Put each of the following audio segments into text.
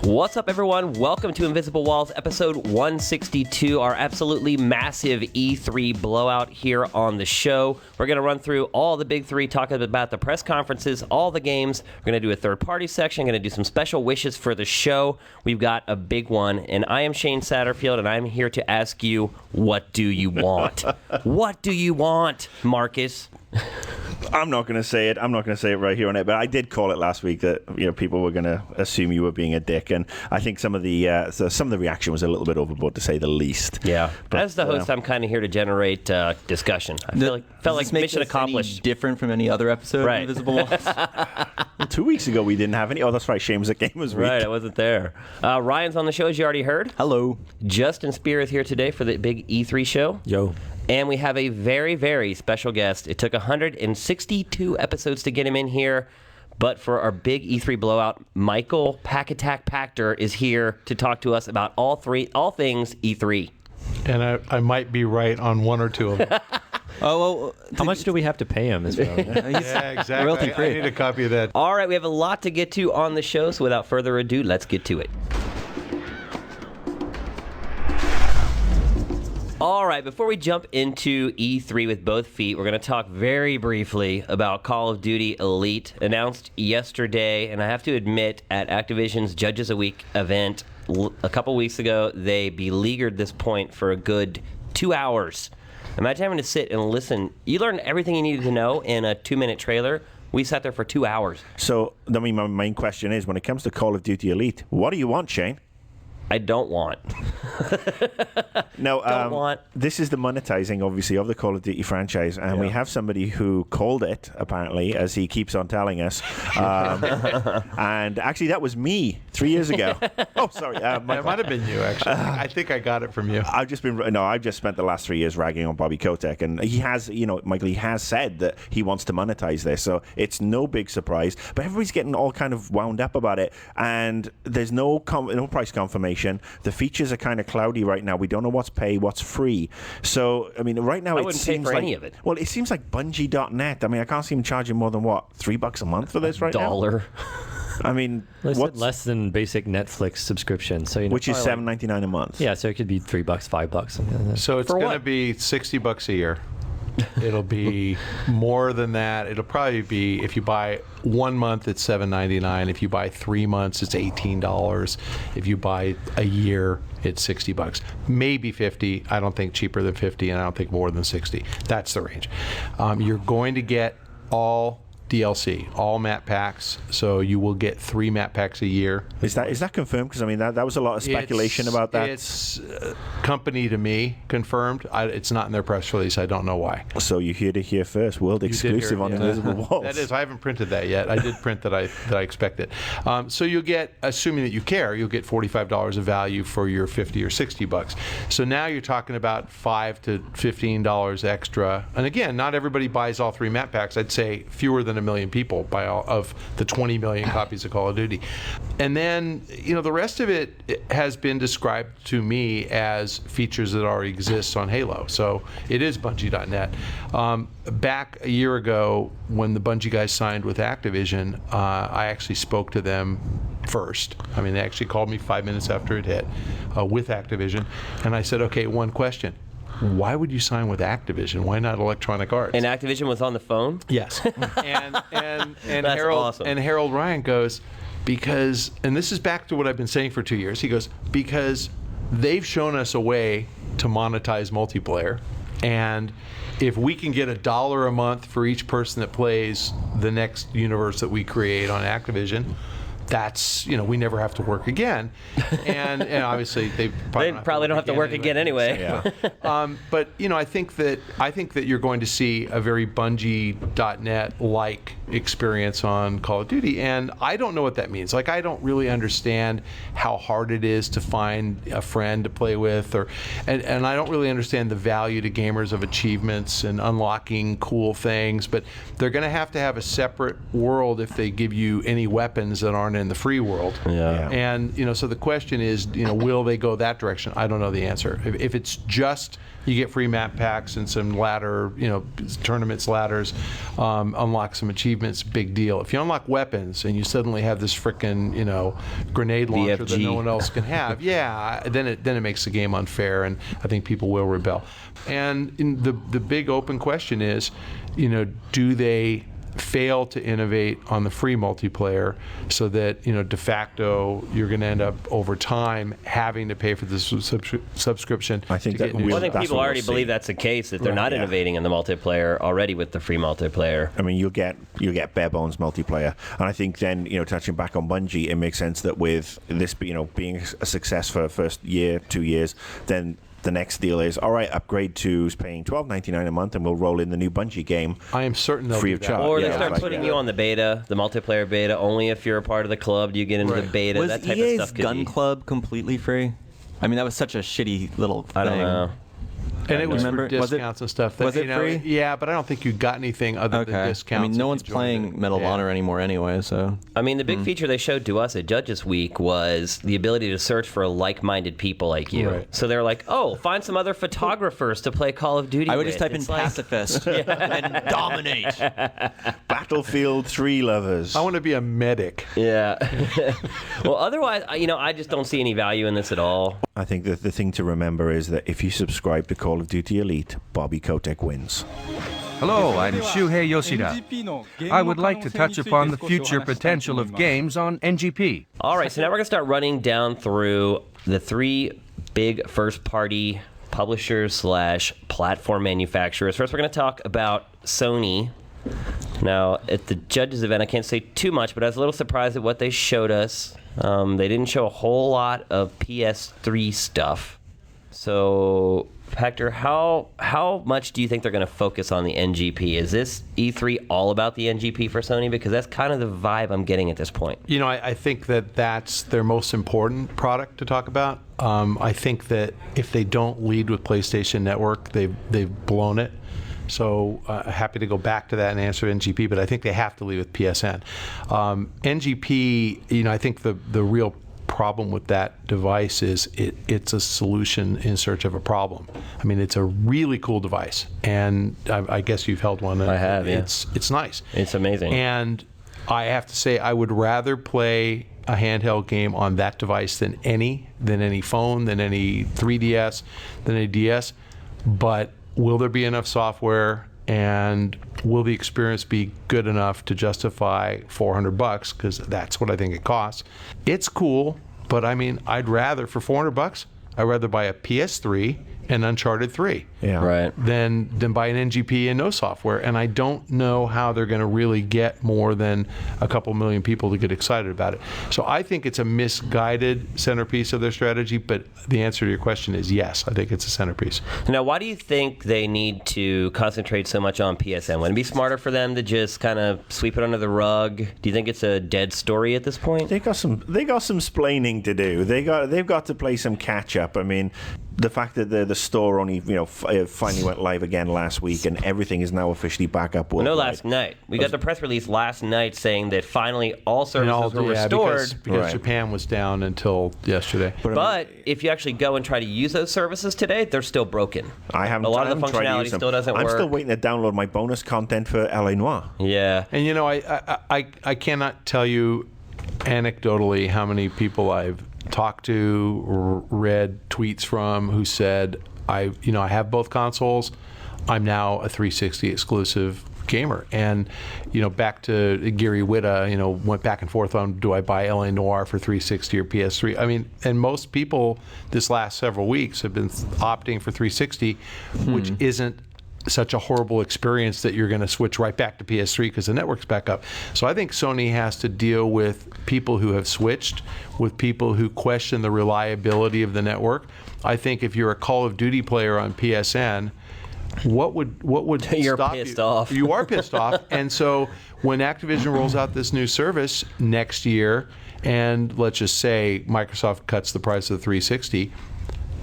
What's up, everyone? Welcome to Invisible Walls, episode 162, our absolutely massive E3 blowout here on the show. We're going to run through all the big three, talking about the press conferences, all the games. We're going to do a third-party section, going to do some special wishes for the show. We've got a big one, and I am Shane Satterfield, and I'm here to ask you, what do you want? What do you want, Marcus? I'm not going to say it. I'm not going to say it right here on it. But I did call it last week that people were going to assume you were being a dick, and I think some of the reaction was a little bit overboard, to say the least. Yeah. But, as the host, I'm kind of here to generate discussion. I felt like mission accomplished. Different from any other episode Right. of Invisible Walls. 2 weeks ago we didn't have any. Oh, that's right. Shane was at Gamers Week. Right, I wasn't there. Ryan's on the show, as you already heard. Hello. Justin Spear is here today for the big E3 show. Yo. And we have a very, very special guest. It took 162 episodes to get him in here. But for our big E3 blowout, Michael Pack-Attack Pachter is here to talk to us about all things E3. And I might be right on one or two of them. Oh, How much do we have to pay him? As well? Yeah, exactly. royalty I free. need a copy of that. All right, we have a lot to get to on the show, so without further ado, let's get to it. All right, before we jump into E3 with both feet, we're going to talk very briefly about Call of Duty Elite, announced yesterday, and I have to admit, at Activision's Judges a Week event a couple weeks ago, they beleaguered this point for a good 2 hours. Imagine having to sit and listen. You learned everything you needed to know in a 2-minute trailer. We sat there for 2 hours. So, I mean, my main question is, when it comes to Call of Duty Elite, what do you want, Shane? I don't want. No, this is the monetizing, obviously, of the Call of Duty franchise, and we have somebody who called it, apparently, as he keeps on telling us. And actually, that was me 3 years ago. Oh, sorry. It might have been you, actually. I think I got it from you. I've just spent the last 3 years ragging on Bobby Kotick, and he has, Michael, he has said that he wants to monetize this, so it's no big surprise. But everybody's getting all kind of wound up about it, and there's no price confirmation. The features are kind of cloudy right now. We don't know what's pay, what's free. So, I mean, right now I it wouldn't pay seems for like any of it. Well, it seems like Bungie.net. I mean, I can't see them charging more than what, $3 a month for this right $1. now. I mean, What's less than basic Netflix subscription? So which is probably $7.99 a month. Yeah, so it could be $3, $5, something like that. So it's For going to what? be $60 a year. It'll be more than that. It'll probably be, if you buy 1 month, it's $7.99. If you buy 3 months, it's $18. If you buy a year, it's $60. Maybe $50. I don't think cheaper than $50, and I don't think more than $60. That's the range. You're going to get all DLC, all map packs. So you will get 3 map packs a year. Is that confirmed? Because I mean, that was a lot of speculation about that. It's company to me confirmed. It's not in their press release. I don't know why. So you heard it here first. World You did exclusive hear on it, yeah. Invisible Walls. That is, I haven't printed that yet. I did print that I expect it. So you'll get, assuming that you care, you'll get $45 of value for your $50 or $60. So now you're talking about $5 to $15 extra. And again, not everybody buys all 3 map packs. I'd say fewer than 1 million people buy all of the 20 million copies of Call of Duty. And then, the rest of it has been described to me as features that already exist on Halo. So it is Bungie.net. Back a year ago, when the Bungie guys signed with Activision, I actually spoke to them first. I mean, they actually called me 5 minutes after it hit with Activision. And I said, okay, one question. Why would you sign with Activision? Why not Electronic Arts? And Activision was on the phone? Yes. and That's Harold awesome. and Harold Ryan goes, because, and this is back to what I've been saying for 2 years. He goes, because they've shown us a way to monetize multiplayer, and if we can get $1 a month for each person that plays the next universe that we create on Activision, that's, we never have to work again. And obviously they probably don't have to work again anyway. Yeah. But I think that you're going to see a very Bungie.net like experience on Call of Duty, and I don't know what that means. Like, I don't really understand how hard it is to find a friend to play with, and I don't really understand the value to gamers of achievements and unlocking cool things. But they're going to have a separate world if they give you any weapons that aren't aren't in the free world. Yeah. And so the question is, will they go that direction? I don't know the answer. If it's just you get free map packs and some ladder, tournaments, ladders, unlock some achievements, big deal. If you unlock weapons and you suddenly have this frickin', grenade launcher that VFG. no one else can have, then it makes the game unfair, and I think people will rebel. And the big open question is, do they fail to innovate on the free multiplayer so that de facto you're going to end up over time having to pay for the subscription? I think to that get new Well, I think That's people what already we'll see. believe that's the case, that they're Right, not yeah. innovating in the multiplayer already with the free multiplayer. I mean, you'll get bare bones multiplayer, and I think then touching back on Bungie, it makes sense that with this being a success for the first year, 2 years, then the next deal is all right. Upgrade to paying $12.99 a month, and we'll roll in the new Bungie game. I am certain they'll Free do of that. charge. Or yeah, they start like- putting you on the beta, the multiplayer beta. Only if you're a part of the club do you get into the Right. beta. Was that type EA's of stuff could Gun be. Club completely free? I mean, that was such a shitty little thing. I don't know. And it was Remember- for was it- discounts and stuff. was it free? Yeah, but I don't think you got anything other than Okay. discounts. I mean, no if one's you joined playing it. Medal of Yeah. Honor anymore anyway, so. I mean, the big feature they showed to us at Judges Week was the ability to search for like-minded people like you. Right. So they're like, oh, find some other photographers to play Call of Duty I would with. just type in It's like- pacifist and dominate. Battlefield 3 lovers. I want to be a medic. Yeah. Well, otherwise, I just don't see any value in this at all. I think that the thing to remember is that if you subscribe to Call of Duty Elite, Bobby Kotick wins. Hello, I'm Shuhei Yoshida. I would like to touch upon the future potential of games on NGP. All right, so now we're going to start running down through the three big first-party publishers / platform manufacturers. First, we're going to talk about Sony. Now, at the Judges event, I can't say too much, but I was a little surprised at what they showed us. They didn't show a whole lot of PS3 stuff. So, Hector, how much do you think they're going to focus on the NGP? Is this E3 all about the NGP for Sony? Because that's kind of the vibe I'm getting at this point. I think that that's their most important product to talk about. I think that if they don't lead with PlayStation Network, they've blown it. So happy to go back to that and answer NGP, but I think they have to lead with PSN. NGP, I think the real problem with that device is it's a solution in search of a problem. I mean, it's a really cool device, and I guess you've held one. And I have, yeah. It's nice. It's amazing. And I have to say, I would rather play a handheld game on that device than any phone, than any 3DS, than any DS. But will there be enough software, and will the experience be good enough to justify $400? Because that's what I think it costs. It's cool, but I mean, I'd rather, for $400, I'd rather buy a PS3 and Uncharted 3 Yeah. Right. than buy an NGP and no software. And I don't know how they're going to really get more than a couple million people to get excited about it. So I think it's a misguided centerpiece of their strategy, but the answer to your question is yes, I think it's a centerpiece. Now, why do you think they need to concentrate so much on PSN? Wouldn't it be smarter for them to just kind of sweep it under the rug? Do you think it's a dead story at this point? They got some splaining to do. They've got to play some catch up. I mean, the fact that the store only finally went live again last week, and everything is now officially back up. No, worldwide. last night. We got the press release last night saying that finally all services were restored. Because Right. Japan was down until yesterday. But if you actually go and try to use those services today, they're still broken. I haven't. A lot of the tried to functionality use them. still doesn't I'm work. still waiting to download my bonus content for L.A. Noire. Yeah. And I cannot tell you anecdotally how many people I've talked to, read tweets from, who said, I have both consoles. I'm now a 360 exclusive gamer. And back to Gary Whitta, went back and forth on, do I buy L.A. Noire for 360 or PS3? I mean, and most people this last several weeks have been opting for 360, which isn't such a horrible experience that you're going to switch right back to PS3 because the network's back up. So I think Sony has to deal with people who have switched, with people who question the reliability of the network. I think if you're a Call of Duty player on PSN, what would You're stop pissed you? off. You are pissed off. And so when Activision rolls out this new service next year, and let's just say Microsoft cuts the price of the 360,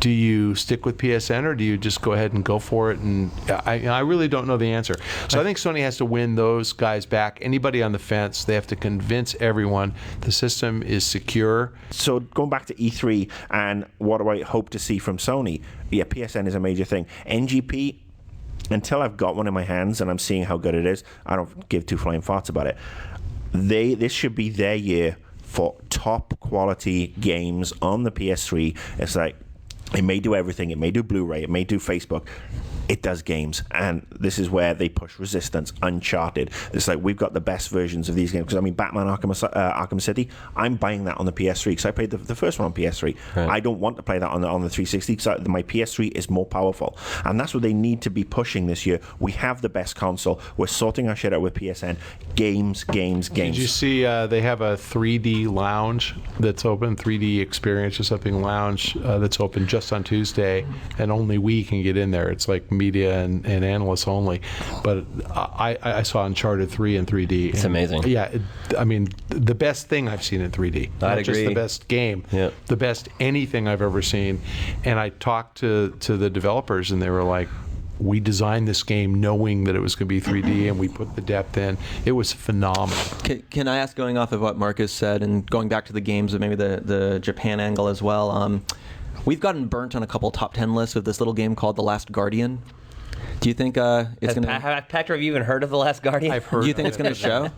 do you stick with PSN or do you just go ahead and go for it? And I really don't know the answer. So I think Sony has to win those guys back. Anybody on the fence, they have to convince everyone the system is secure. So going back to E3 and what do I hope to see from Sony? Yeah, PSN is a major thing. NGP, until I've got one in my hands and I'm seeing how good it is, I don't give two flying farts about it. This should be their year for top quality games on the PS3. It's like, it may do everything. It may do Blu-ray. It may do Facebook. It does games. And this is where they push Resistance, Uncharted. It's like, we've got the best versions of these games. Because, I mean, Batman Arkham City, I'm buying that on the PS3 because I played the first one on PS3. Right. I don't want to play that on the 360 because my PS3 is more powerful. And that's what they need to be pushing this year. We have the best console. We're sorting our shit out with PSN. Games. Did you see they have a 3D lounge that's open, 3D experience or something lounge that's open just on Tuesday, and only we can get in there. It's like media and analysts only. But I saw Uncharted 3 in 3D. It's amazing. Yeah, I mean, the best thing I've seen in 3D. Not I'd just agree. the best game, Yep. the best anything I've ever seen. And I talked to the developers, and they were like, we designed this game knowing that it was going to be 3D, and we put the depth in. It was phenomenal. Can I ask, going off of what Marcus said and going back to the games, but maybe the Japan angle as well, we've gotten burnt on a couple top 10 lists with this little game called The Last Guardian. Do you think it's going to... Patrick, have you even heard of The Last Guardian? I've heard. Do you think it's going to show?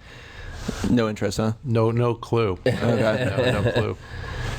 No interest, huh? No clue. Okay. No clue.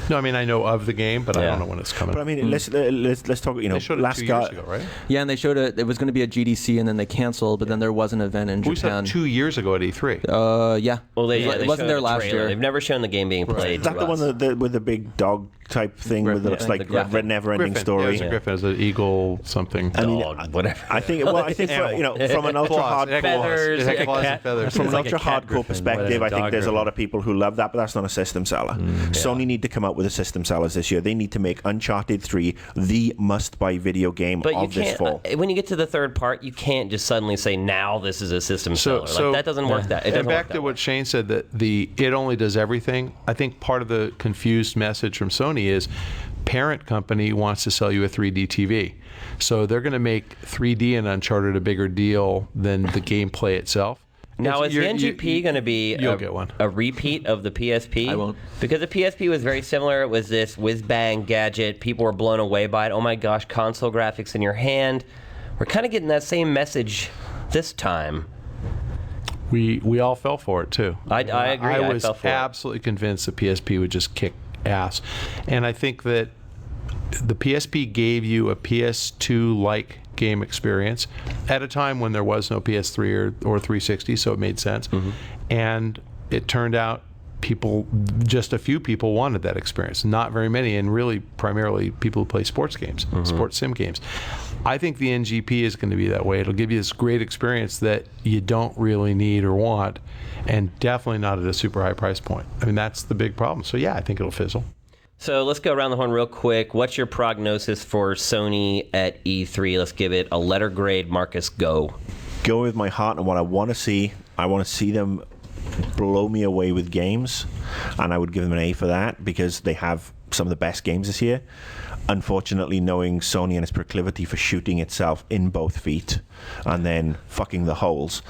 No, I mean, I know of the game, but I don't know when it's coming. But I mean, let's talk. they showed it 2 years ago, right? Yeah, and they showed it was going to be a GDC, and then they canceled, but then there was an event in We saw Japan. 2 years ago at E3. Yeah. Well, it wasn't showed there a last trailer. year. They've never shown the game being played. Is that the one with the big dog type thing Griffin, with it's yeah. like The Griffin. a never-ending Griffin. story? Yeah, it was a Griffin. It was an eagle something. Dog, whatever. I think from an ultra Claws. It had hardcore Feathers, It had a claws cat. and feathers. from an like a ultra cat hardcore griffin, perspective, but I a think dog there's a lot griffin. of people who love that, but that's not a system seller. Sony need to come up with a system sellers this year. They need to make Uncharted 3 the must-buy video game But you of this can't. fall. When you get to the third part, you can't just suddenly say, "Now this is a system seller." Like, that doesn't work. It doesn't and back work to that what way. Shane said, that it only does everything. I think part of the confused message from Sony is parent company wants to sell you a 3D TV. So they're going to make 3D in Uncharted a bigger deal than the gameplay itself. Now, is the NGP going to be You'll get one. a repeat of the PSP? I won't. Because the PSP was very similar. It was this whiz-bang gadget. People were blown away by it. Oh my gosh, console graphics in your hand. We're kind of getting that same message this time. We all fell for it too. I agree. I was fell for it. absolutely convinced the PSP would just kick ass, and I think that the PSP gave you a PS2-like game experience at a time when there was no PS3 or 360, so it made sense. And it turned out just a few people wanted that experience, not very many, and really primarily people who play sports games, sports sim games. I think the NGP is going to be that way. It'll give you this great experience that you don't really need or want, and definitely not at a super high price point. I mean, that's the big problem. So yeah, I think it'll fizzle. So let's go around the horn real quick. What's your prognosis for Sony at E3? Let's give it a letter grade. Marcus, go. Go with my heart and what I want to see. I want to see them blow me away with games, and I would give them an A for that because they have some of the best games this year. Unfortunately, knowing Sony and its proclivity for shooting itself in both feet and then fucking the holes,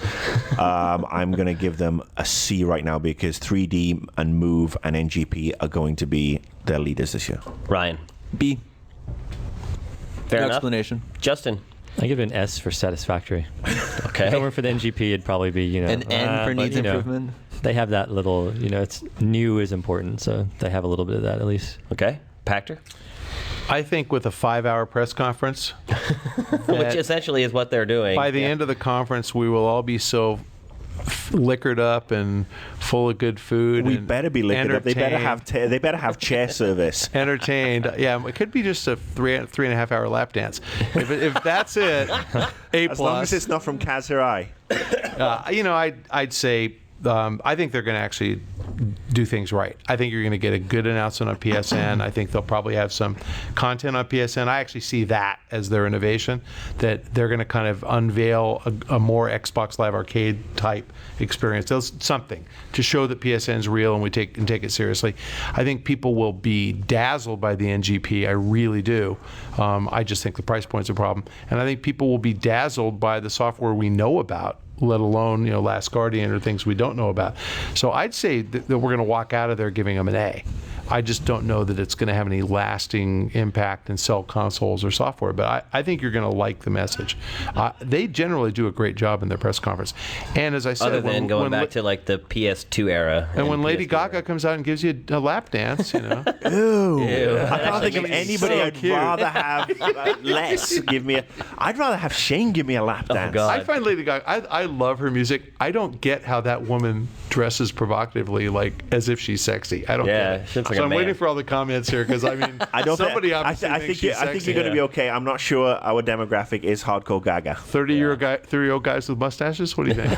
I'm going to give them a C right now because 3D and Move and NGP are going to be their leaders this year. Ryan. B. Fair No enough. explanation. Justin. I give it an S for satisfactory. Okay. If it weren't for the NGP, it'd probably be, An N for but, needs improvement. They have that little, it's new is important, so they have a little bit of that at least. Okay. Pactor. I think with a 5-hour press conference, Which essentially is what they're doing. by the end of the conference, we will all be so liquored up and full of good food. We and better be liquored up. They better have chair service. entertained. Yeah, it could be just a 3.5 hour lap dance. If that's it, A+. As long as it's not from Kaz Hirai. I'd say I think they're going to actually do things right. I think you're going to get a good announcement on PSN. I think they'll probably have some content on PSN. I actually see that as their innovation, that they're going to kind of unveil a more Xbox Live Arcade type experience. There's something to show that PSN is real and we take it seriously. I think people will be dazzled by the NGP. I really do. I just think the price point's a problem, and I think people will be dazzled by the software we know about, let alone Last Guardian or things we don't know about. So I'd say that we're going to walk out of there giving them an A. I just don't know that it's going to have any lasting impact and sell consoles or software, but I think you're going to like the message. They generally do a great job in their press conference. And as I said, Other than going back to like the PS2 era. And when Lady PS3 Gaga era. comes out and gives you a lap dance, Ew. I can't think of anybody so I'd cute. rather have less give me I'd rather have Shane give me a lap dance. God. I find Lady Gaga, I love her music. I don't get how that woman dresses provocatively, like as if she's sexy. I don't Yeah, get she it. looks like So a I'm man. waiting for all the comments here, because I mean, I don't somebody think, obviously I thinks think, she's I think sexy. you're going to be okay. I'm not sure our demographic is hardcore Gaga. 30-year-old guys with mustaches? What do you think?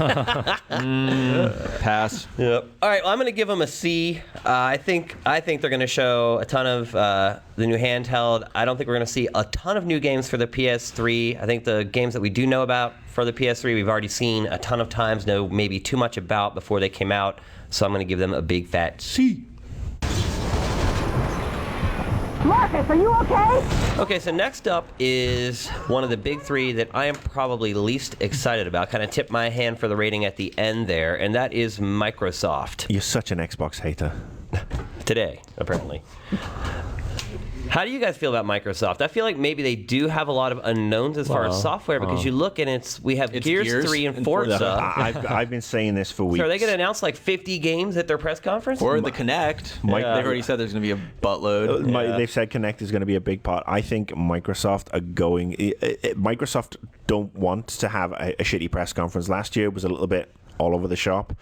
Pass. Yep. All right, well, I'm going to give them a C. I think they're going to show a ton of the new handheld. I don't think we're going to see a ton of new games for the PS3. I think the games that we do know about for the PS3, we've already seen a ton of times, know maybe too much about before they came out. So I'm going to give them a big fat C. Marcus, are you okay? Okay, so next up is one of the big three that I am probably least excited about. Kind of tip my hand for the rating at the end there, and that is Microsoft. You're such an Xbox hater. Today, apparently. How do you guys feel about Microsoft? I feel like maybe they do have a lot of unknowns as far as software, because you look and we have Gears 3 and Forza. I've been saying this for weeks. So are they going to announce like 50 games at their press conference? Or the Kinect. Mike- They've already said there's going to be a buttload. They've said Kinect is going to be a big part. I think Microsoft are going. Microsoft don't want to have a shitty press conference. Last year was a little bit all over the shop.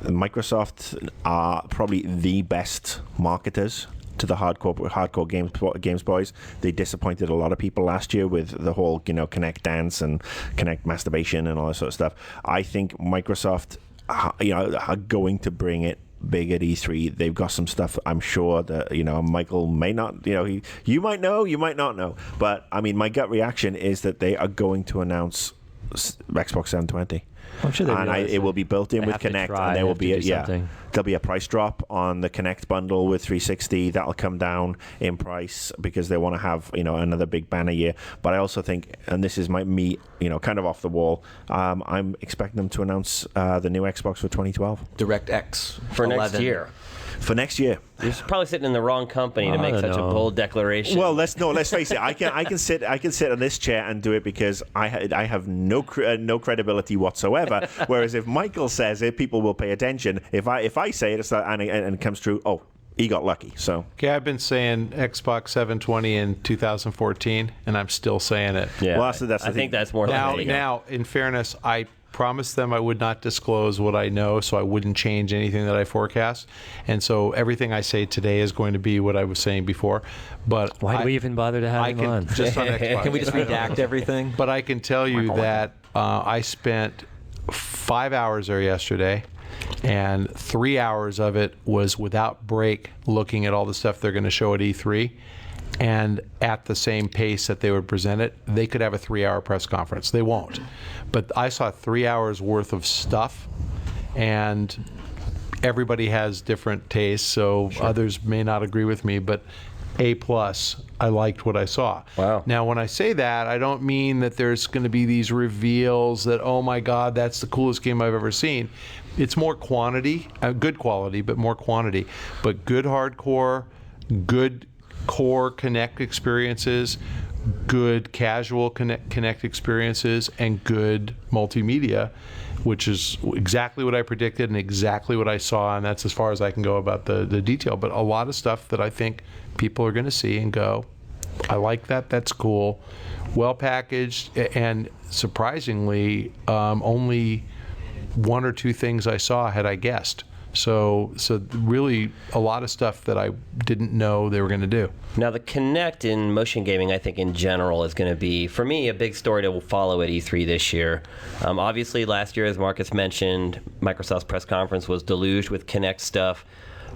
Microsoft are probably the best marketers to the hardcore games boys. They disappointed a lot of people last year with the whole Kinect dance and Kinect masturbation and all that sort of stuff. I think Microsoft are going to bring it big at E3. They've got some stuff, I'm sure, that Michael may not, you might know, you might not know, but I mean, my gut reaction is that they are going to announce Xbox 720. I'm sure they And realize it will be built in they with have to Kinect, try, and there they will have to be do something. there'll be a price drop on the Kinect bundle with 360. That'll come down in price because they want to have another big banner year. But I also think, and this is me kind of off the wall, I'm expecting them to announce the new Xbox for 2012 DirectX for 11. next year. for next year. You're probably sitting in the wrong company to I make don't such a know. bold declaration. Well, let's face it. I can sit on this chair and do it because I have no credibility whatsoever. Whereas if Michael says it, people will pay attention. If I say it, and it comes true, oh, he got lucky. So Okay, I've been saying Xbox 720 in 2014, and I'm still saying it. yeah, well, that's the I thing. think that's more Now, likely. in fairness, I promised them I would not disclose what I know, so I wouldn't change anything that I forecast. And so everything I say today is going to be what I was saying before. But Why do we even bother to have I him can on? just on Xbox. Can we just redact everything? But I can tell you that I spent 5 hours there yesterday, and 3 hours of it was without break looking at all the stuff they're going to show at E3. And at the same pace that they would present it, they could have a 3-hour press conference. They won't. But I saw 3 hours worth of stuff, and everybody has different tastes, so others may not agree with me, but A+, I liked what I saw. Wow. Now, when I say that, I don't mean that there's going to be these reveals that, oh my God, that's the coolest game I've ever seen. It's more quantity, good quality, but more quantity. But good hardcore, good core Kinect experiences, good casual Kinect experiences, and good multimedia, which is exactly what I predicted and exactly what I saw, and that's as far as I can go about the detail. But a lot of stuff that I think people are going to see and go, I like that, that's cool, well packaged, and surprisingly, only one or two things I saw had I guessed. So really a lot of stuff that I didn't know they were going to do. Now, the Kinect in motion gaming, I think, in general, is going to be, for me, a big story to follow at E3 this year. Obviously, last year, as Marcus mentioned, Microsoft's press conference was deluged with Kinect stuff.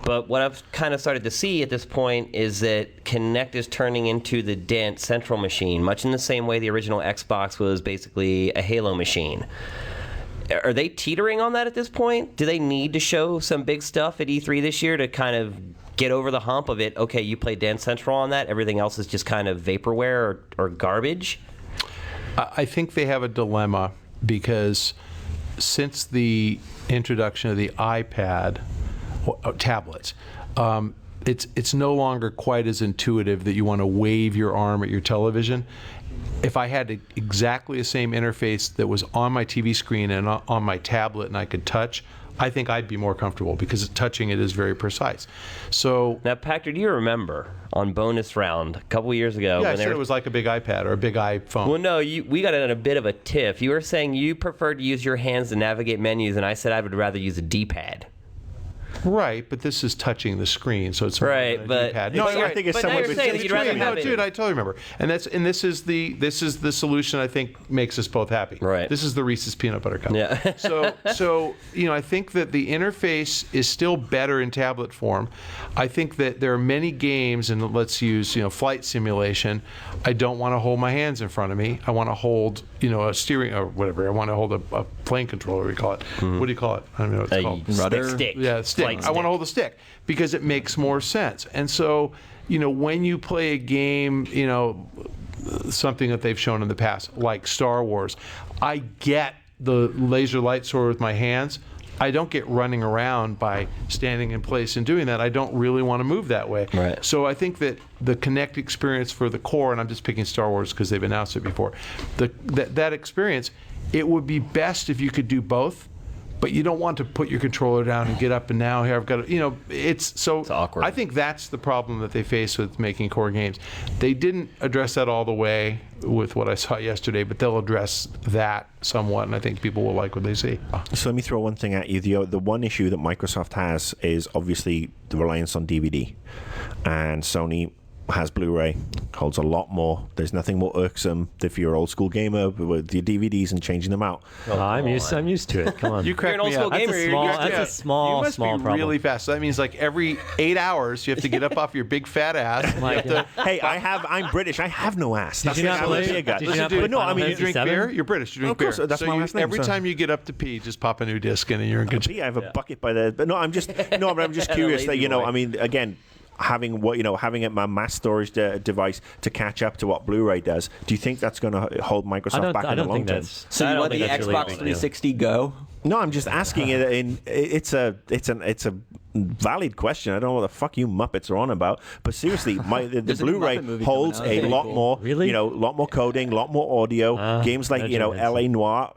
But what I've kind of started to see at this point is that Kinect is turning into the Dance Central machine, much in the same way the original Xbox was basically a Halo machine. Are they teetering on that at this point? Do they need to show some big stuff at E3 this year to kind of get over the hump of it? Okay, you play Dance Central on that. Everything else is just kind of vaporware or garbage? I think they have a dilemma because since the introduction of the iPad, tablets, it's no longer quite as intuitive that you want to wave your arm at your television. If I had exactly the same interface that was on my TV screen and on my tablet and I could touch, I think I'd be more comfortable because touching it is very precise. So now, Patrick, do you remember on Bonus Round a couple years ago? Yeah, I said it was like a big iPad or a big iPhone. Well, no, we got in a bit of a tiff. You were saying you preferred to use your hands to navigate menus, and I said I would rather use a D-pad. Right, but this is touching the screen, so it's right. But no, I think it's somewhat saying you'd rather have it. Dude, I totally remember, and this is the solution I think makes us both happy. Right. This is the Reese's peanut butter cup. Yeah. so I think that the interface is still better in tablet form. I think that there are many games, and let's use flight simulation. I don't want to hold my hands in front of me. I want to hold a steering or whatever. I want to hold a plane controller. We call it. What do you call it? I don't know what it's called. Rudder. Stick. Yeah, stick. I want to hold the stick because it makes more sense. And so, when you play a game, something that they've shown in the past, like Star Wars, I get the laser light sword with my hands. I don't get running around by standing in place and doing that. I don't really want to move that way. Right. So I think that the Kinect experience for the core, and I'm just picking Star Wars because they've announced it before, that experience, it would be best if you could do both. But you don't want to put your controller down and get up and now here I've got to, it's awkward. I think that's the problem that they face with making core games. They didn't address that all the way with what I saw yesterday, but they'll address that somewhat, and I think people will like what they see. So let me throw one thing at you. The one issue that Microsoft has is obviously the reliance on DVD, and Sony has Blu-ray, holds a lot more. There's nothing more irksome if you're an old school gamer with your DVDs and changing them out. I'm used to it. Come on. You crack You're an me old up. school gamer. That's a small You must be problem. really fast. So that means like every 8 hours you have to get up off your big fat ass. You have to, Hey, I'm British. I have no ass. Did you not I'm play- a beer guy. did you not Dude, play But no, I Final mean, you Fantasy drink VII? beer? You're British. You drink Of course, beer. that's so my you, last name, every so- time you get up to pee, just pop a new disc in and you're in good shape. I have a bucket by the. But no, I'm just curious that Lazy boy. I mean, again, having having a mass storage device to catch up to what Blu-ray does. Do you think that's going to hold Microsoft back I in the don't long think term? that's. So I you don't want the think that's really a Xbox big deal. 360 Go? No, I'm just asking it. It's a valid question. I don't know what the fuck you Muppets are on about, but seriously, the There's a new Blu-ray Muppet movie holds coming out. a That's lot pretty more. Really? Lot more coding, lot more audio. Games like no chance. L.A. Noire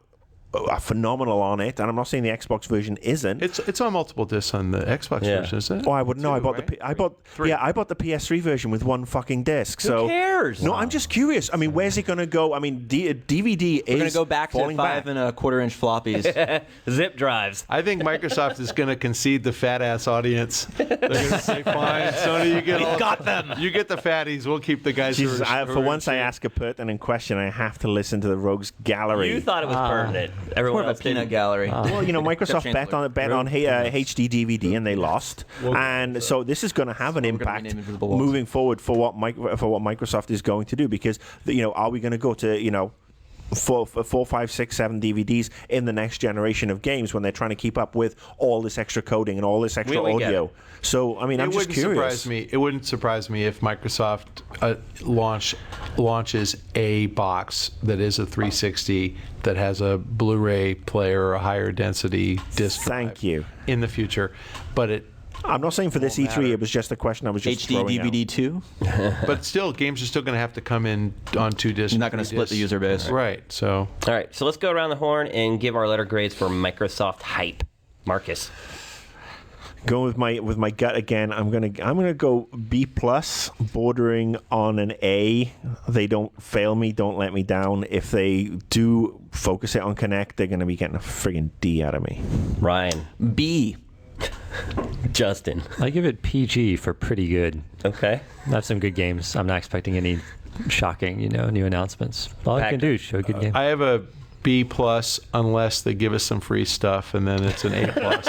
are phenomenal on it, and I'm not saying the Xbox version isn't. It's on multiple discs on the Xbox Yeah. version, isn't it? Oh, I wouldn't know. I bought right? I bought Three. I bought the PS3 version with one fucking disc. So cares? No, I'm just curious. I mean, where's it going to go? I mean, DVD is We're going to go back to falling 5 back. and 1/4 inch floppies. Zip drives. I think Microsoft is going to concede the fat ass audience. They're going to say, "Fine, Sony, you get all got them. You get the fatties. We'll keep the guys." Jesus, who are, for once I ask a pertinent question, I have to listen to the Rogues Gallery. You thought it was pertinent. Everyone More of else a peanut didn't. gallery. Well, Microsoft Except bet on HD DVD and they lost, and so this is going to have an We're gonna impact rename Invisible Walls. moving forward for what Microsoft is going to do, because are we going to go to 4, 5, 6, 7 DVDs in the next generation of games when they're trying to keep up with all this extra coding and all this extra We get audio? it. So I mean, I'm just curious. It wouldn't surprise me if Microsoft launches a box that is a 360 that has a Blu-ray player or a higher density disc drive Thank you. in the future, but I'm not saying for this E3. It was just a question I was just HD throwing DVD out. 2. but still, games are still going to have to come in on 2 discs. You're not going to 3 split the discs. user base. Right. So All right, so let's go around the horn and give our letter grades for Microsoft hype. Marcus. Going with my gut again, I'm gonna go B+, bordering on an A. They don't fail me, don't let me down. If they do focus it on Kinect, they're gonna be getting a friggin' D out of me. Ryan. B. Justin. I give it PG for pretty good. Okay. I have some good games. I'm not expecting any shocking, new announcements. All I can do is show a good game. I have a B+ unless they give us some free stuff, and then it's an A+.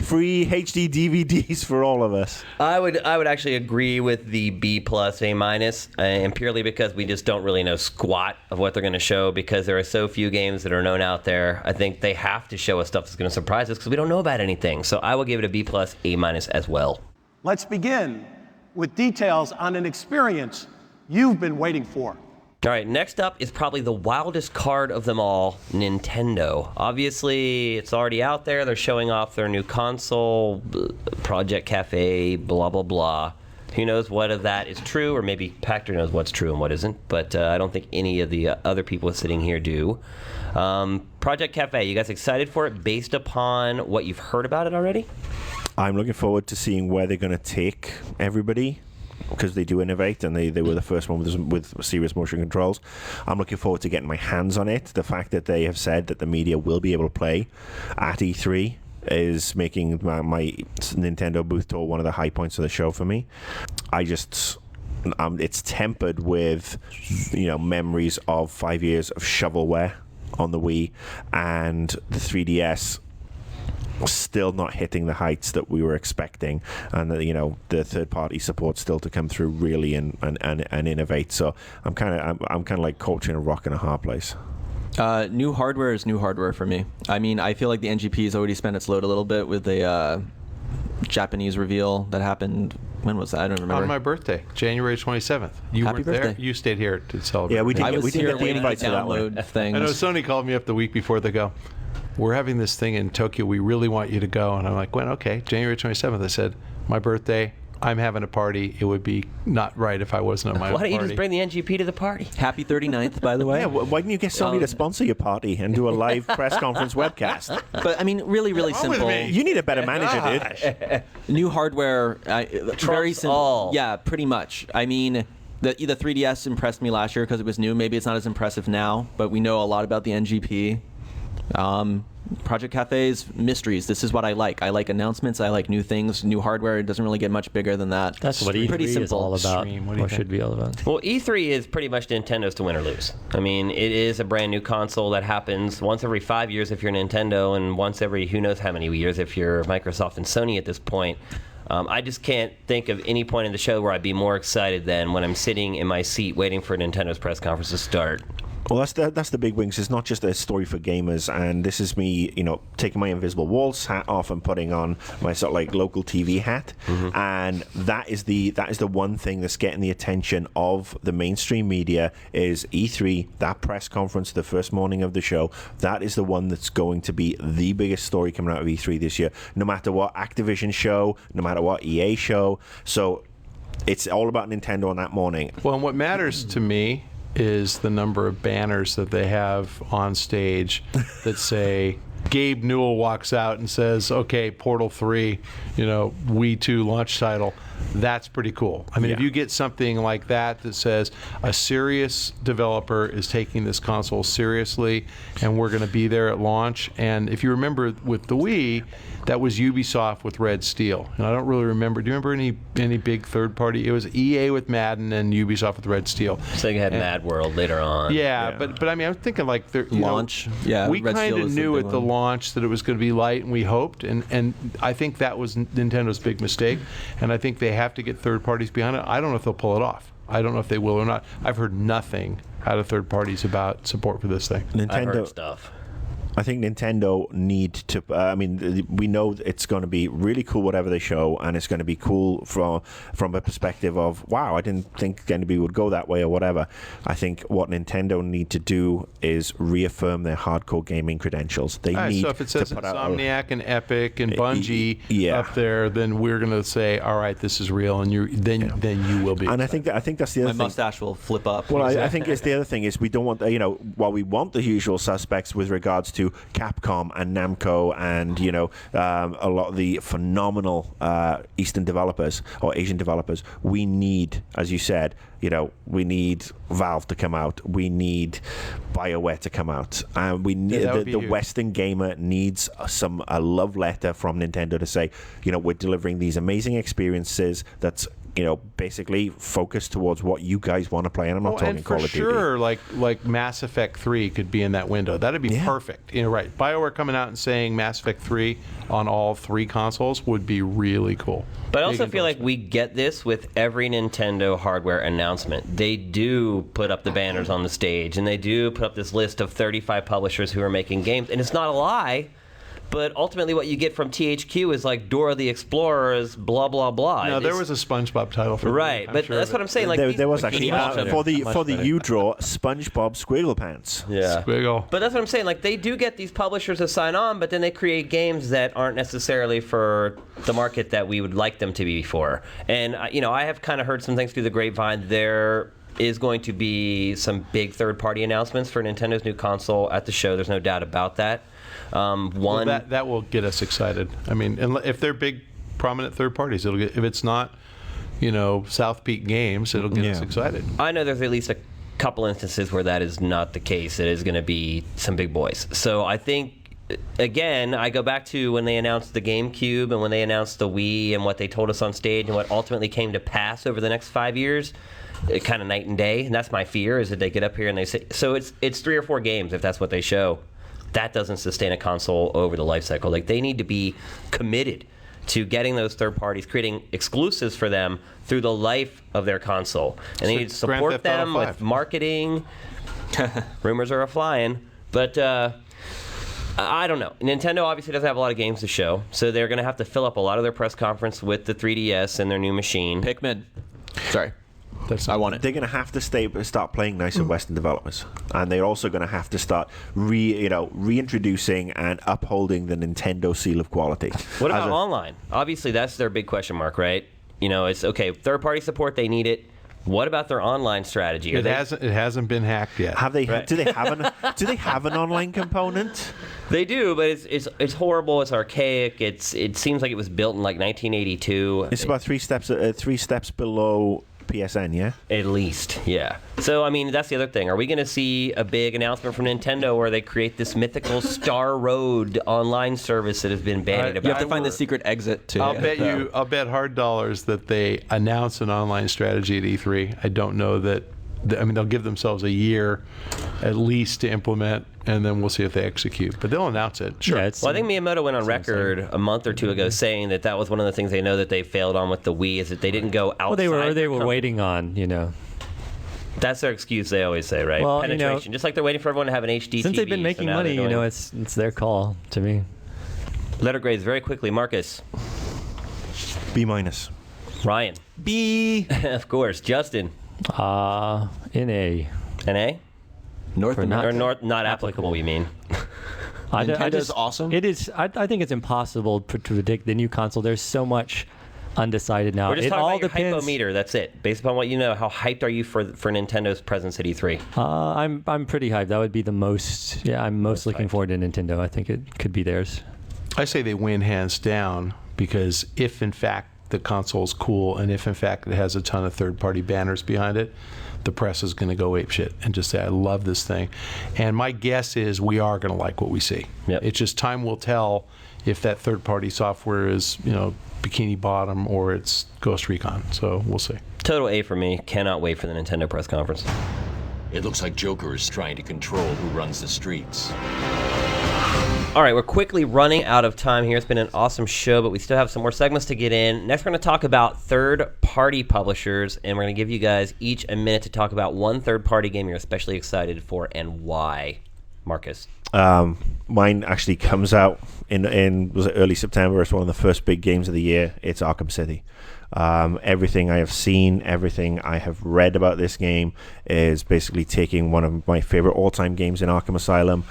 Free HD DVDs for all of us. I would actually agree with the B+, A-, and purely because we just don't really know squat of what they're going to show, because there are so few games that are known out there. I think they have to show us stuff that's going to surprise us because we don't know about anything. So I will give it a B+, A- as well. Let's begin with details on an experience you've been waiting for. All right, next up is probably the wildest card of them all, Nintendo. Obviously, it's already out there. They're showing off their new console, Project Cafe, blah, blah, blah. Who knows what of that is true, or maybe Pachter knows what's true and what isn't, but I don't think any of the other people sitting here do. Project Cafe, you guys excited for it based upon what you've heard about it already? I'm looking forward to seeing where they're going to take everybody, because they do innovate, and they were the first one with serious motion controls. I'm looking forward to getting my hands on it. The fact that they have said that the media will be able to play at E3 is making my Nintendo booth tour one of the high points of the show for me. It's tempered with memories of 5 years of shovelware on the Wii, and the 3DS still not hitting the heights that we were expecting, and the third-party support still to come through really and innovate. So I'm kind of like caught in a rock and a hard place. New hardware is new hardware for me. I mean, I feel like the NGP has already spent its load a little bit with the Japanese reveal that happened. When was that? I don't remember. On my birthday, January 27th. You Happy weren't birthday. there. You stayed here to celebrate. Yeah, we did. I was We didn't here get the waiting to invites to that one. download things. I know Sony called me up the week before. They go, "We're having this thing in Tokyo. We really want you to go." And I'm like, "When? Okay, January 27th." I said, "My birthday. I'm having a party. It would be not right if I wasn't at my Why don't you party." just bring the NGP to the party? Happy 39th, by the way. Yeah, why didn't you get Sony to sponsor your party and do a live press conference webcast? But I mean, really wrong with simple. me? You need a better manager, dude. New hardware, very simple. all. Yeah, pretty much. I mean, the 3DS impressed me last year because it was new. Maybe it's not as impressive now, but we know a lot about the NGP. Project Cafe's mysteries. This is what I like. I like announcements. I like new things, new hardware. It doesn't really get much bigger than that. That's what E3 pretty is simple. all about, Stream, what do you or think? should be all about. Well, E3 is pretty much Nintendo's to win or lose. I mean, it is a brand new console that happens once every 5 years if you're Nintendo, and once every who knows how many years if you're Microsoft and Sony at this point. I just can't think of any point in the show where I'd be more excited than when I'm sitting in my seat waiting for Nintendo's press conference to start. Well, that's the big wings. It's not just a story for gamers, and this is me, taking my Invisible Walls hat off and putting on my sort of like local TV hat, and that is the one thing that's getting the attention of the mainstream media is E3. That press conference, the first morning of the show, that is the one that's going to be the biggest story coming out of E3 this year. No matter what Activision show, no matter what EA show, so it's all about Nintendo on that morning. Well, and what matters to me is the number of banners that they have on stage that say Gabe Newell walks out and says, "Okay, Portal 3, Wii 2 launch title." That's pretty cool. I mean, if you get something like that says a serious developer is taking this console seriously and we're going to be there at launch. And if you remember with the Wii, that was Ubisoft with Red Steel. And I don't really remember. Do you remember any big third party? It was EA with Madden and Ubisoft with Red Steel. Sega had Mad World later on. Yeah, but I mean, I'm thinking like Launch. Yeah, we Red kind Steel of was the knew big at the one. launch that it was going to be light, and we hoped, and I think that was Nintendo's big mistake, and I think they have to get third parties behind it. I don't know if they'll pull it off. I don't know if they will or not. I've heard nothing out of third parties about support for this thing. I've heard stuff. I think Nintendo need to. We know it's going to be really cool whatever they show, and it's going to be cool from a perspective of wow, I didn't think NB would go that way or whatever. I think what Nintendo need to do is reaffirm their hardcore gaming credentials. They need so if it says to put out Insomniac and Epic and Bungie up there, then we're going to say, all right, this is real, and then you will be. And excited. I think that's the other My thing. mustache will flip up. Well, I think it's the other thing is we don't want while we want the usual suspects with regards to to Capcom and Namco and a lot of the phenomenal Eastern developers or Asian developers. We need, as you said, we need Valve to come out. We need BioWare to come out. And we need the Western gamer needs a love letter from Nintendo to say, we're delivering these amazing experiences that's basically focused towards what you guys want to play. And I'm not talking Call of Duty. Sure, like Mass Effect 3 could be in that window. That'd be perfect. Right. BioWare coming out and saying Mass Effect 3 on all 3 consoles would be really cool. But I also feel like we get this with every Nintendo hardware announcement. They do put up the banners on the stage, and they do put up this list of 35 publishers who are making games. And it's not a lie. But ultimately, what you get from THQ is like Dora the Explorer, blah blah blah. No, there was a SpongeBob title for right, but that's what I'm saying. Like there was actually for the U-Draw SpongeBob Squiggle Pants. Yeah, Squiggle. But that's what I'm saying. Like they do get these publishers to sign on, but then they create games that aren't necessarily for the market that we would like them to be for. And I have kind of heard some things through the grapevine. There is going to be some big third-party announcements for Nintendo's new console at the show. There's no doubt about that. That will get us excited. I mean, if they're big, prominent third parties, it'll get. If it's not, South Peak Games, it'll get us excited. I know there's at least a couple instances where that is not the case. It is going to be some big boys. So I think, again, I go back to when they announced the GameCube and when they announced the Wii and what they told us on stage and what ultimately came to pass over the next 5 years. Kind of night and day, and that's my fear is that they get up here and they say. So it's 3 or 4 games if that's what they show. That doesn't sustain a console over the life cycle. Like they need to be committed to getting those third parties, creating exclusives for them through the life of their console, and they need to support them with marketing. Rumors are flying, but I don't know. Nintendo obviously doesn't have a lot of games to show, so they're going to have to fill up a lot of their press conference with the 3DS and their new machine. Pikmin. Sorry. I want it. They're going to have to start playing nicer Western developers, and they're also going to have to start reintroducing and upholding the Nintendo seal of quality. What about online? Obviously, that's their big question mark, right? It's okay. Third-party support, they need it. What about their online strategy? It hasn't been hacked yet. Have they? Right. Do they have an online component? They do, but it's horrible. It's archaic. It seems like it was built in like 1982. It's about 3 steps below PSN, yeah? At least, yeah. So, I mean, that's the other thing. Are we going to see a big announcement from Nintendo where they create this mythical Star Road online service that has been bandied about? You have to find the secret exit to. I'll bet hard dollars that they announce an online strategy at E3. I don't know that. I mean, they'll give themselves a year at least to implement, and then we'll see if they execute. But they'll announce it. Sure. Yeah, well, I think Miyamoto went on record a month or two ago saying that was one of the things they know that they failed on with the Wii is that they didn't go outside. Well, they were waiting on, That's their excuse. They always say, right? Well, penetration, just like they're waiting for everyone to have an HD Since TV, they've been making money, it's their call to me. Letter grades very quickly. Marcus. B-. Ryan. B. Of course. Justin. NA. NA? Not applicable, you mean? Nintendo's awesome. It is. I think it's impossible to predict the new console. There's so much undecided now. We're just it talking all about your depends. hypometer. That's it. Based upon what you know, how hyped are you for Nintendo's presence at E3? I'm pretty hyped. That would be the most. Yeah, I'm most looking forward to Nintendo. I think it could be theirs. I say they win hands down because if in fact the console's cool and if in fact it has a ton of third-party banners behind it, the press is going to go apeshit and just say, I love this thing. And my guess is we are going to like what we see. Yep. It's just time will tell if that third-party software is, Bikini Bottom or it's Ghost Recon. So we'll see. Total A for me. Cannot wait for the Nintendo press conference. It looks like Joker is trying to control who runs the streets. All right, we're quickly running out of time here. It's been an awesome show, but we still have some more segments to get in. Next, we're going to talk about third-party publishers, and we're going to give you guys each a minute to talk about one third-party game you're especially excited for and why. Marcus. Mine actually comes out in was it early September. It's one of the first big games of the year. It's Arkham City. Everything I have seen, everything I have read about this game is basically taking one of my favorite all-time games in Arkham Asylum,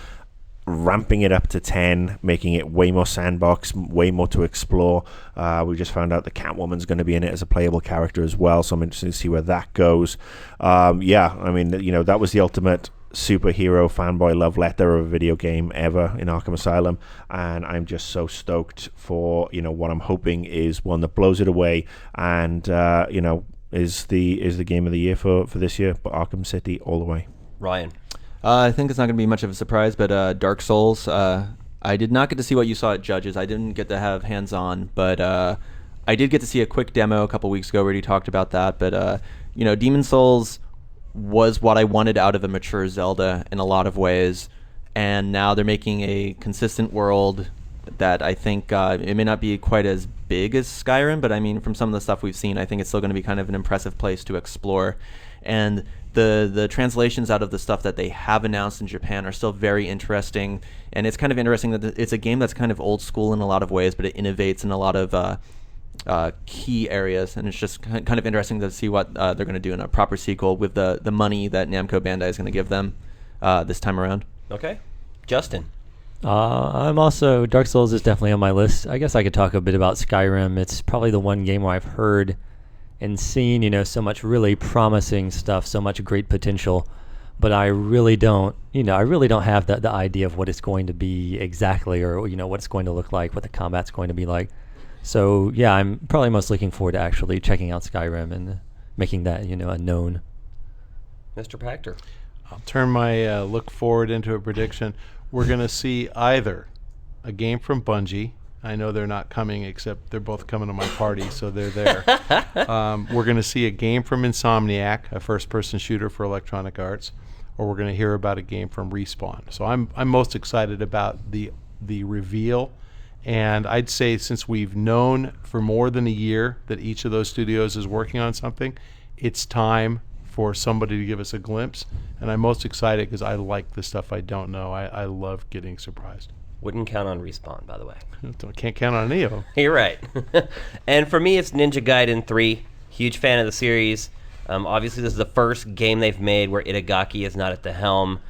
ramping it up to 10, making it way more sandbox, way more to explore. We just found out that Catwoman's going to be in it as a playable character as well, so I'm interested to see where that goes. That was the ultimate superhero fanboy love letter of a video game ever in Arkham Asylum, and I'm just so stoked for what I'm hoping is one that blows it away, and is the game of the year for this year. But Arkham City all the way. Ryan. I think it's not going to be much of a surprise, but Dark Souls. I did not get to see what you saw at Judges. I didn't get to have hands-on, but I did get to see a quick demo a couple weeks ago where he talked about that. But Demon Souls was what I wanted out of a mature Zelda in a lot of ways, and now they're making a consistent world that I think it may not be quite as big as Skyrim, but I mean, from some of the stuff we've seen, I think it's still going to be kind of an impressive place to explore. And the translations out of the stuff that they have announced in Japan are still very interesting, and it's kind of interesting that it's a game that's kind of old school in a lot of ways, but it innovates in a lot of key areas, and it's just kind of interesting to see what they're going to do in a proper sequel with the money that Namco Bandai is going to give them this time around. Okay. Justin. I'm also, Dark Souls is definitely on my list. I guess I could talk a bit about Skyrim. It's probably the one game where I've heard and seen, so much really promising stuff, so much great potential, but I really don't have the idea of what it's going to be exactly, or, what it's going to look like, what the combat's going to be like. So, yeah, I'm probably most looking forward to actually checking out Skyrim and making that, a known. Mr. Pachter. I'll turn my look forward into a prediction. We're going to see either a game from Bungie. I know they're not coming, except they're both coming to my party, so they're there. We're going to see a game from Insomniac, a first-person shooter for Electronic Arts, or we're going to hear about a game from Respawn. So I'm most excited about the reveal. And I'd say since we've known for more than a year that each of those studios is working on something, it's time for somebody to give us a glimpse. And I'm most excited because I like the stuff I don't know. I love getting surprised. Wouldn't count on Respawn, by the way. Can't count on Neo. You're right. And for me, it's Ninja Gaiden 3. Huge fan of the series. Obviously, this is the first game they've made where Itagaki is not at the helm.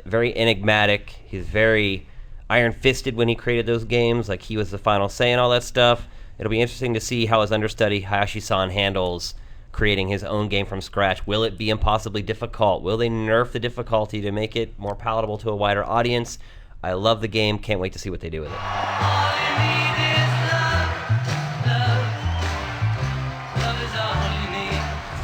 Very enigmatic. He's very iron-fisted when he created those games, like he was the final say and all that stuff. It'll be interesting to see how his understudy Hayashi-san handles creating his own game from scratch. Will it be impossibly difficult? Will they nerf the difficulty to make it more palatable to a wider audience? I love the game. Can't wait to see what they do with it.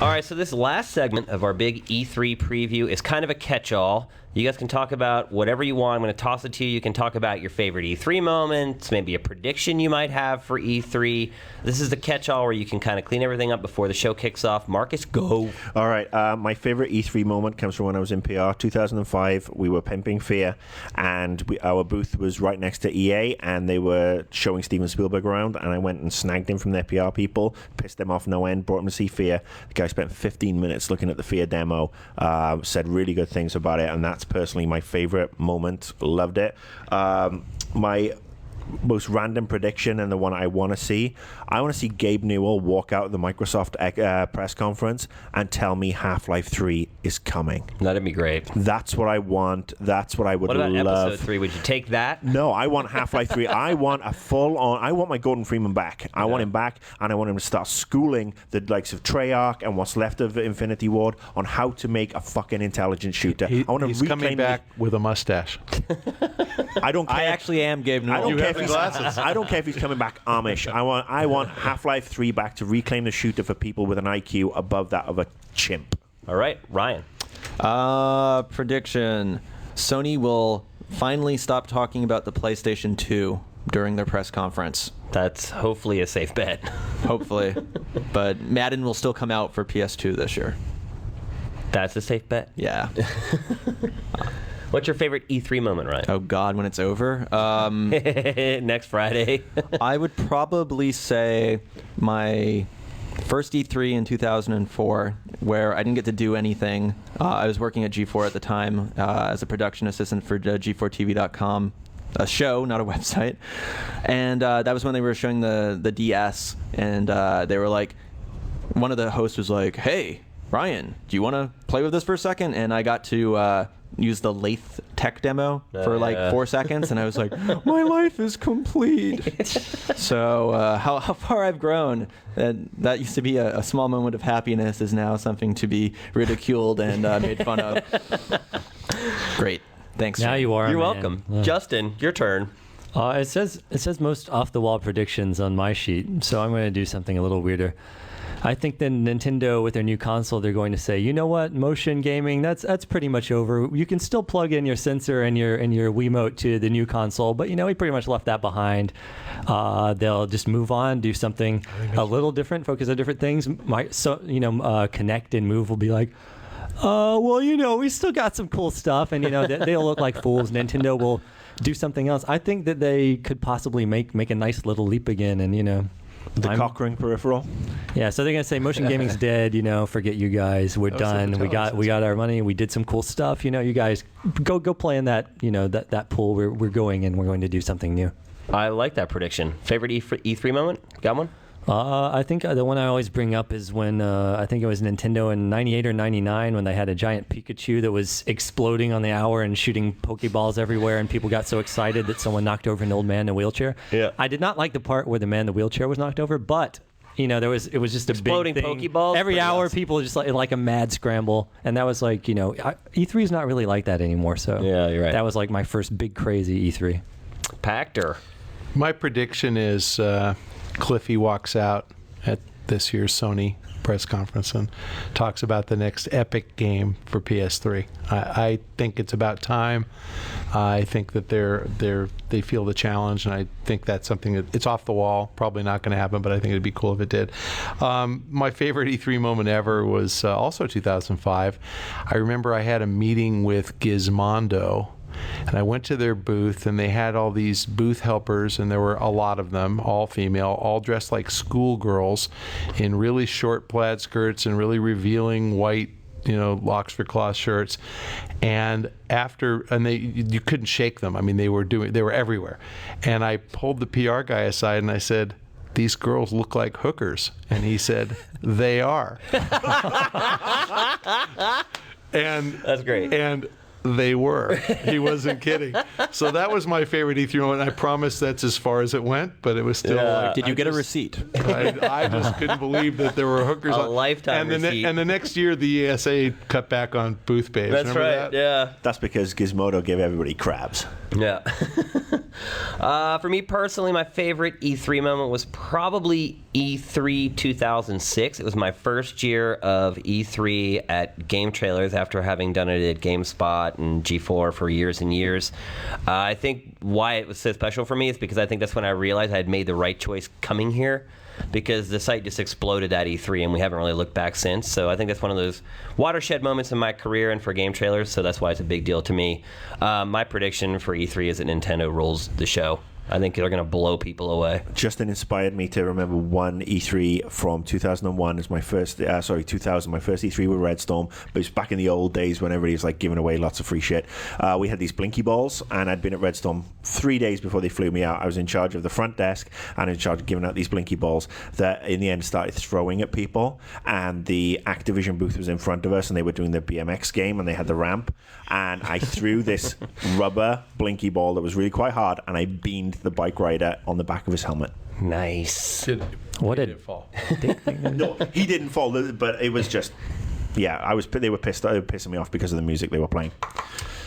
All right, so this last segment of our big E3 preview is kind of a catch-all. You guys can talk about whatever you want. I'm going to toss it to you. You can talk about your favorite E3 moments, maybe a prediction you might have for E3. This is the catch-all where you can kind of clean everything up before the show kicks off. Marcus, go. All right, my favorite E3 moment comes from when I was in PR, 2005. We were pimping Fear, and our booth was right next to EA, and they were showing Steven Spielberg around, and I went and snagged him from their PR people, pissed them off no end, brought him to see Fear. The guy spent 15 minutes looking at the Fear demo, said really good things about it, and that's personally my favorite moment. Loved it. My most random prediction, and the one I want to see Gabe Newell walk out of the Microsoft press conference and tell me Half-Life 3 is coming. That'd be great. That's what I want. That's what I would love. What about episode 3? Would you take that? No, I want Half-Life 3. I want a full-on... I want my Gordon Freeman back. I want him back, and I want him to start schooling the likes of Treyarch and what's left of Infinity Ward on how to make a fucking intelligent shooter. I want to he's coming back with a mustache. I don't care. I actually am Gabe Newell. I don't care if he's coming back Amish. I want Half-Life 3 back to reclaim the shooter for people with an IQ above that of a chimp. All right, Ryan. Prediction. Sony will finally stop talking about the PlayStation 2 during their press conference. That's hopefully a safe bet. Hopefully. But Madden will still come out for PS2 this year. That's a safe bet? Yeah. What's your favorite E3 moment, Ryan? Oh, God, when it's over? Next Friday. I would probably say my first E3 in 2004, where I didn't get to do anything. I was working at G4 at the time as a production assistant for G4TV.com. A show, not a website. And that was when they were showing the DS, and they were like, one of the hosts was like, "Hey, Ryan, do you want to play with this for a second?" And I got to use the Lathe tech demo for like 4 seconds, and I was like, my life is complete. So how far I've grown. That used to be a small moment of happiness is now something to be ridiculed and made fun of. Great. Thanks. Now Shane. you are. You're man. welcome. Yeah. Justin, your turn. It says most off the wall predictions on my sheet, so I'm going to do something a little weirder. I think that Nintendo with their new console, they're going to say, you know what, motion gaming, that's pretty much over. You can still plug in your sensor and your Wiimote to the new console, but we pretty much left that behind. They'll just move on, do something a little different, focus on different things. Connect and Move will be like, we still got some cool stuff, and they'll look like fools. Nintendo will do something else. I think that they could possibly make a nice little leap again, and The cock ring peripheral. Yeah, so they're gonna say motion gaming's dead. Forget you guys. We're done. We got our money. We did some cool stuff. You guys go play in that that pool. We're going, and we're going to do something new. I like that prediction. Favorite E3 moment? Got one? I think the one I always bring up is when I think it was Nintendo in '98 or '99 when they had a giant Pikachu that was exploding on the hour and shooting Pokeballs everywhere, and people got so excited that someone knocked over an old man in a wheelchair. Yeah. I did not like the part where the man in the wheelchair was knocked over, but it was just a Exploding big thing. Pokeballs? Every Pretty hour, awesome. people just like a mad scramble, and that was like E3 is not really like that anymore. So Yeah, you're right. That was like my first big crazy E3. Pactor. My prediction is Cliffy walks out at this year's Sony press conference and talks about the next epic game for PS3. I think it's about time. I think that they feel the challenge, and I think that's something that it's off the wall. Probably not going to happen, but I think it'd be cool if it did. My favorite E3 moment ever was also 2005. I remember I had a meeting with Gizmondo. And I went to their booth, and they had all these booth helpers, and there were a lot of them, all female, all dressed like schoolgirls in really short plaid skirts and really revealing white, Oxford cloth shirts. And you couldn't shake them. I mean, they were everywhere. And I pulled the PR guy aside and I said, "These girls look like hookers." And he said, "They are." And That's great. And they were. He wasn't kidding. So that was my favorite E3 moment. I promise that's as far as it went, but it was still. Yeah. Did you get a receipt? I just couldn't believe that there were hookers. A lifetime receipt. And the next year, the ESA cut back on booth babes. That's Remember right. that? Yeah. That's because Gizmodo gave everybody crabs. Yeah. For me personally, my favorite E3 moment was probably E3 2006. It was my first year of E3 at Game Trailers after having done it at GameSpot and G4 for years and years. I think why it was so special for me is because I think that's when I realized I had made the right choice coming here, because the site just exploded at E3 and we haven't really looked back since. So I think that's one of those watershed moments in my career and for Game Trailers, so that's why it's a big deal to me. My prediction for E3 is that Nintendo rules the show. I think they're going to blow people away. Justin inspired me to remember one E3 from 2001 as my first, 2000, my first E3 with Redstorm. But it was back in the old days when everybody was like giving away lots of free shit. We had these Blinky balls, and I'd been at Redstorm 3 days before they flew me out. I was in charge of the front desk and in charge of giving out these Blinky balls that in the end started throwing at people. And the Activision booth was in front of us, and they were doing the BMX game, and they had the ramp. And I threw this rubber Blinky ball that was really quite hard, and I beamed the bike rider on the back of his helmet. Nice. What He a did fall. No, he didn't fall, but it was just, yeah, they were pissed. They were pissing me off because of the music they were playing.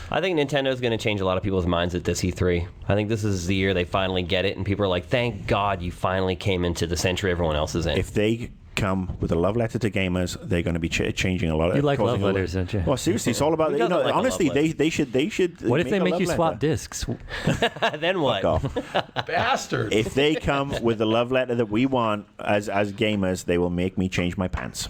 I think Nintendo's going to change a lot of people's minds at this E3. I think this is the year they finally get it, and people are like, thank God you finally came into the century everyone else is in. If they come with a love letter to gamers, they're going to be changing a lot. You like love letters, don't you? Well, seriously, it's all about. Who doesn't like a honestly, love letter? they should. What if they a make love you swap letter. discs? Then what? Fuck off. Bastard. If they come with the love letter that we want as gamers, they will make me change my pants.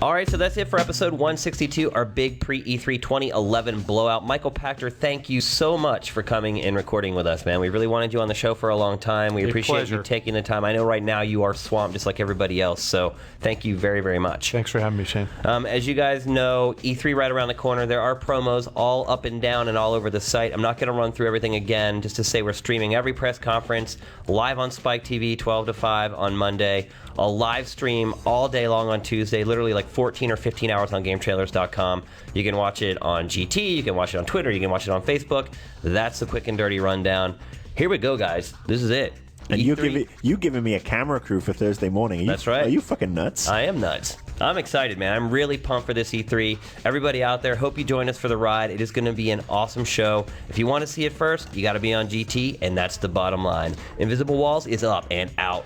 All right, so that's it for episode 162, our big pre-E3 2011 blowout. Michael Pachter, thank you so much for coming and recording with us, man. We really wanted you on the show for a long time. We appreciate pleasure. you taking the time. I know right now you are swamped just like everybody else, so thank you very, very much. Thanks for having me, Shane. As you guys know, E3 right around the corner. There are promos all up and down and all over the site. I'm not going to run through everything again, just to say we're streaming every press conference live on Spike TV, 12 to 5 on Monday. A live stream all day long on Tuesday, literally like 14 or 15 hours on GameTrailers.com. You can watch it on GT, you can watch it on Twitter, you can watch it on Facebook. That's the quick and dirty rundown. Here we go, guys. This is it. And you giving me a camera crew for Thursday morning. That's right. Are you fucking nuts? I am nuts. I'm excited, man. I'm really pumped for this E3. Everybody out there, hope you join us for the ride. It is going to be an awesome show. If you want to see it first, you got to be on GT, and that's the bottom line. Invisible Walls is up and out.